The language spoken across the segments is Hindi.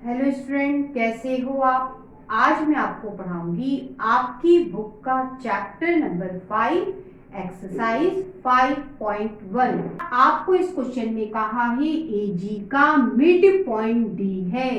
हेलो स्टूडेंट, कैसे हो आप। आज मैं आपको पढ़ाऊंगी आपकी बुक का चैप्टर नंबर 5 एक्सरसाइज 5.1। आपको इस क्वेश्चन में कहा है एजी का मिड पॉइंट डी है,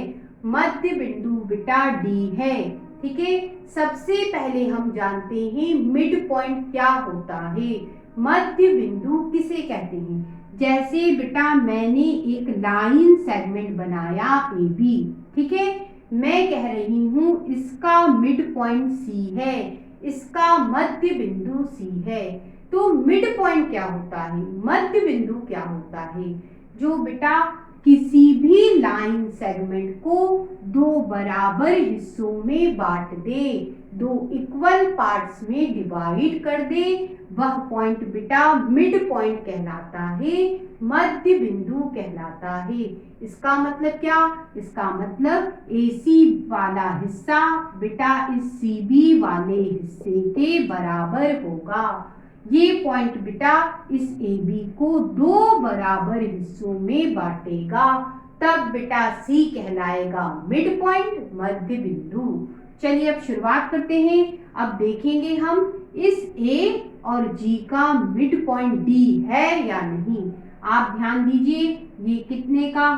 मध्य बिंदु बेटा डी है। ठीक है, सबसे पहले हम जानते हैं मिड पॉइंट क्या होता है, मध्य बिंदु किसे कहते हैं। जैसे बेटा मैंने एक लाइन सेगमेंट बनाया ए बी, ठीक है, मैं कह रही हूं इसका मिड पॉइंट सी है, इसका मध्य बिंदु सी है। तो मिड पॉइंट क्या होता है, मध्य बिंदु क्या होता है, जो बेटा किसी भी लाइन सेगमेंट को दो बराबर हिस्सों में बांट दे, दो इक्वल पार्ट्स में डिवाइड कर दे, वह पॉइंट बेटा मिड पॉइंट कहलाता है, मध्य बिंदु कहलाता है। इसका मतलब क्या, इसका मतलब AC वाला हिस्सा बेटा इस CB वाले हिस्से के बराबर होगा। ये पॉइंट बेटा इस AB को दो बराबर हिस्सों में बांटेगा, तब बेटा C कहलाएगा मिड पॉइंट, मध्य बिंदु। चलिए अब शुरुआत करते हैं। अब देखेंगे हम इस A और G का मिड पॉइंट D है या नहीं। आप ध्यान दीजिए, ये कितने का,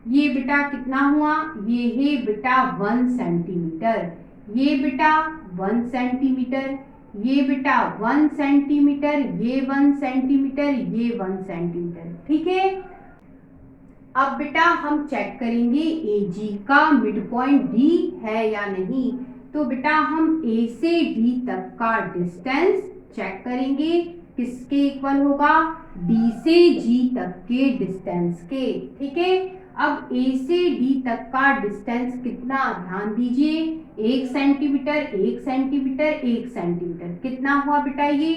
ये बेटा कितना हुआ, ये है बेटा 1 सेंटीमीटर, ये बेटा 1 सेंटीमीटर, ये बेटा 1 सेंटीमीटर, ये 1 सेंटीमीटर, ये 1 सेंटीमीटर। ठीक है, अब बेटा हम चेक करेंगे AG का मिड पॉइंट D है या नहीं। तो बेटा हम A से D तक का डिस्टेंस चेक करेंगे, किसके इक्वल होगा, D से G तक के डिस्टेंस के। ठीक है, अब A से D तक का डिस्टेंस कितना, ध्यान दीजिए, 1 सेंटीमीटर, 1 सेंटीमीटर, 1 सेंटीमीटर, कितना हुआ बेटा, ये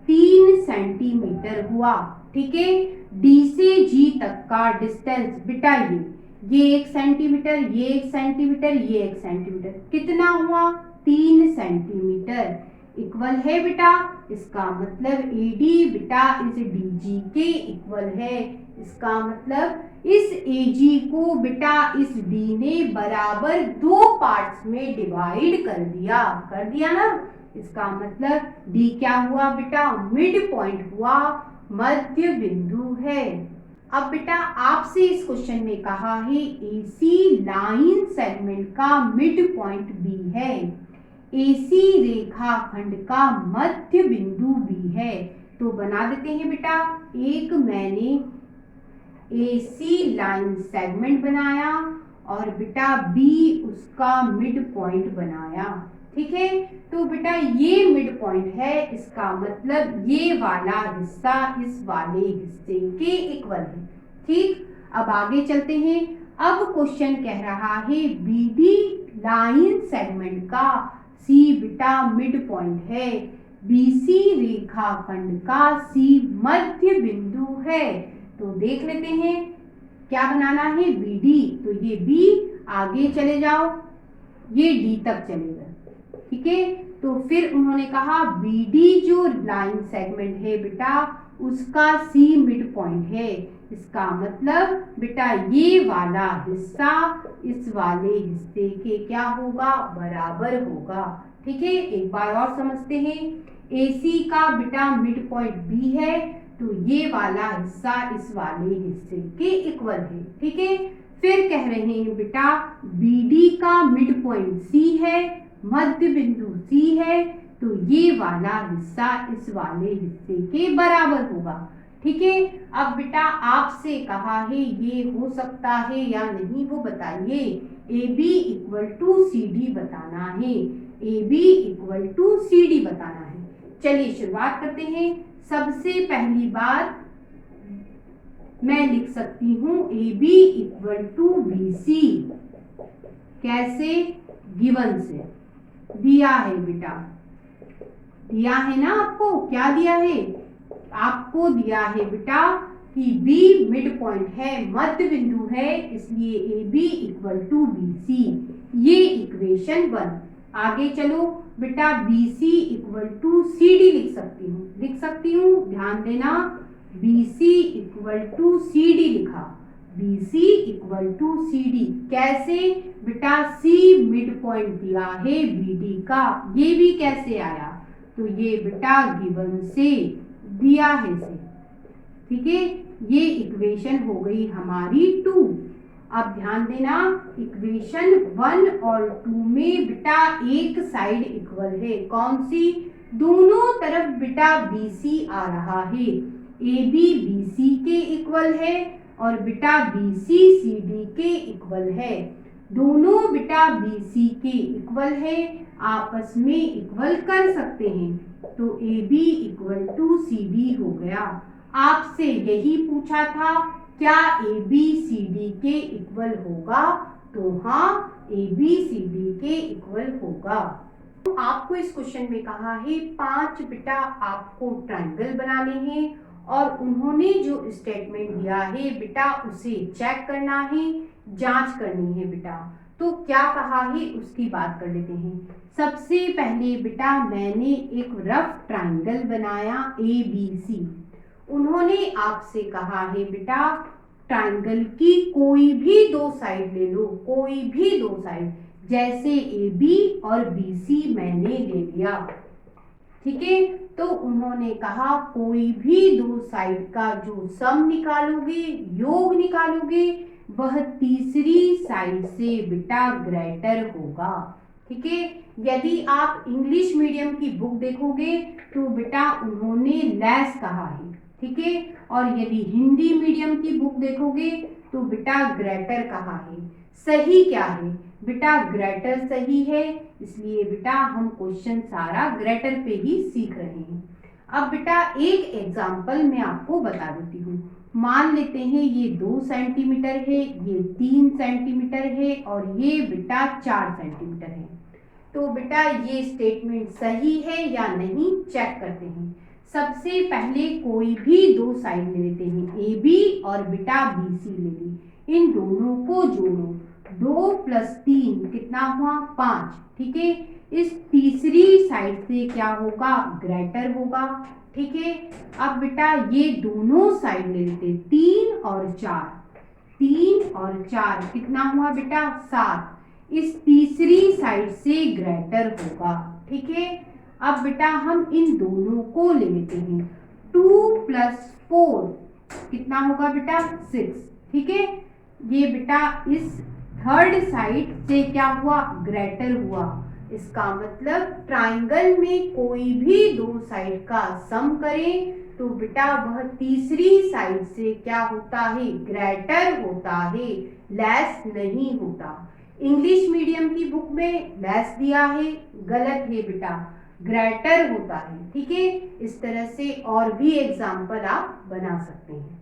3 सेंटीमीटर हुआ। ठीक है, D से G तक का डिस्टेंस बेटा ये 1 सेंटीमीटर, ये 1 सेंटीमीटर, ये 1 सेंटीमीटर, कितना हुआ, 3 सेंटीमीटर, इक्वल है बेटा। इसका मतलब AD बेटा इस DG के इक्वल है। इसका मतलब इस AG को बेटा इस D ने बराबर दो पार्ट्स में डिवाइड कर दिया ना। इसका मतलब D क्या हुआ बेटा, मिड पॉइंट हुआ, मध्य बिंदु है। अब बेटा आपसे इस क्वेश्चन में कहा है AC लाइन सेगमेंट का मिड पॉइंट B है, AC रेखाखंड का मध्य बिंदु B है। तो बना देते हैं बेटा, एक मैंने AC लाइन सेगमेंट बनाया और बेटा B उसका मिड पॉइंट बनाया। ठीक है, तो बेटा ये मिड पॉइंट है, इसका मतलब ये वाला हिस्सा इस वाले हिस्से के इक्वल है। ठीक, अब आगे चलते हैं। अब क्वेश्चन कह रहा है BD लाइन सेगमेंट का C बेटा मिड पॉइंट है, BC रेखाखंड का C मध्य बिंदु है। तो देख लेते हैं क्या बनाना है, BD, तो ये B आगे चले जाओ, ये D तक चलेगा। ठीक है, तो फिर उन्होंने कहा BD जो लाइन सेगमेंट है बेटा उसका C मिड पॉइंट है। इसका मतलब बेटा ये वाला हिस्सा इस वाले हिस्से के क्या होगा, बराबर होगा। ठीक है, एक बार और समझते हैं। AC का बेटा मिड पॉइंट B है, तो ये वाला हिस्सा इस वाले हिस्से के इक्वल है। ठीक है, फिर कह रहे हैं बेटा BD का मिड पॉइंट C है, मध्य बिंदु C है, तो ये वाला हिस्सा इस वाले हिस्से के बराबर होगा। ठीक है, अब बेटा आपसे कहा है ये हो सकता है या नहीं वो बताइए। AB इक्वल टू CD बताना है, AB इक्वल टू CD बताना है। चलिए शुरुआत करते हैं। सबसे पहली बात मैं लिख सकती हूँ AB इक्वल टू BC, कैसे, गिवन से दिया है बेटा, दिया है ना आपको, क्या दिया है, आपको दिया है बेटा कि B मिड पॉइंट है, मध्य बिंदु है, इसलिए AB इक्वल टू BC, ये इक्वेशन 1। आगे चलो बेटा BC इक्वल टू CD लिख सकती हूँ, ध्यान देना, BC इक्वल टू CD लिखा, BC इक्वल टू CD। कैसे बेटा, C मिड पॉइंट दिया है BD का, ये भी कैसे आया, तो ये बेटा गिवन से दिया है से, ठीक है। ये इक्वेशन हो गई हमारी 2। अब ध्यान देना, इक्वेशन 1 और 2 में बेटा एक साइड इक्वल है, कौन सी, दोनों तरफ बेटा BC आ रहा है, AB BC के इक्वल है और बेटा BC CD के इक्वल है। दोनों बेटा BC के इक्वल है, आपस में इक्वल कर सकते हैं, तो AB इक्वल टू CD हो गया। आपसे यही पूछा था, क्या AB CD के इक्वल होगा, तो हाँ AB CD के इक्वल होगा। तो आपको इस क्वेश्चन में कहा है 5 बेटा आपको ट्रायंगल बनाने हैं और उन्होंने जो स्टेटमेंट दिया है बेटा उसे चेक करना है, जांच करनी है बेटा। तो क्या कहा है उसकी बात कर लेते हैं। सबसे पहले बेटा मैंने एक रफ ट्रायंगल बनाया ABC। उन्होंने आपसे कहा है बेटा ट्रायंगल की कोई भी 2 साइड ले लो, कोई भी 2 साइड, जैसे AB और BC मैंने ले लिया, ठीक है। तो उन्होंने कहा कोई भी 2 साइड का जो सम निकालोगे, योग निकालोगे, वह तीसरी साइड से बेटा ग्रेटर होगा, ठीक है। यदि आप इंग्लिश मीडियम की बुक देखोगे तो बेटा उन्होंने लेस कहा है, ठीक है। और यदि हिंदी मीडियम की बुक देखोगे तो बेटा ग्रेटर कहा है। सही क्या है बेटा, ग्रेटर सही है, इसलिए बेटा हम क्वेश्चन सारा ग्रेटर पे ही सीख रहे हैं। अब बेटा एक एग्जांपल मैं आपको बता देती हूँ। मान लेते हैं ये 2 सेंटीमीटर है, ये 3 सेंटीमीटर है और ये बेटा 4 सेंटीमीटर है। तो बेटा ये स्टेटमेंट सही है या नहीं चेक करते हैं। सबसे पहले कोई भी 2 साइड ले लेते हैं, AB और बेटा BC ले ली। इन दोनों को जोड़ो, 2 + 3 कितना हुआ 5, ठीक है। इस तीसरी साइड से क्या होगा, ग्रेटर होगा, ठीक है। अब बेटा ये दोनों साइड ले लेते, 3 और 4, 3 और 4 कितना हुआ बेटा 7, इस तीसरी साइड से ग्रेटर होगा, ठीक है। अब बेटा हम इन दोनों को ले लेते हैं, 2 + 4 कितना होगा बेटा 6, ठीक है। ये बेटा इस थर्ड साइड से क्या हुआ, ग्रेटर हुआ। इसका मतलब ट्रायंगल में कोई भी 2 साइड का सम करें तो बेटा वह तीसरी साइड से क्या होता है, ग्रेटर होता है, लेस नहीं होता। इंग्लिश मीडियम की बुक में लेस दिया है, गलत है बेटा, ग्रेटर होता है, ठीक है। इस तरह से और भी एग्जाम्पल आप बना सकते हैं।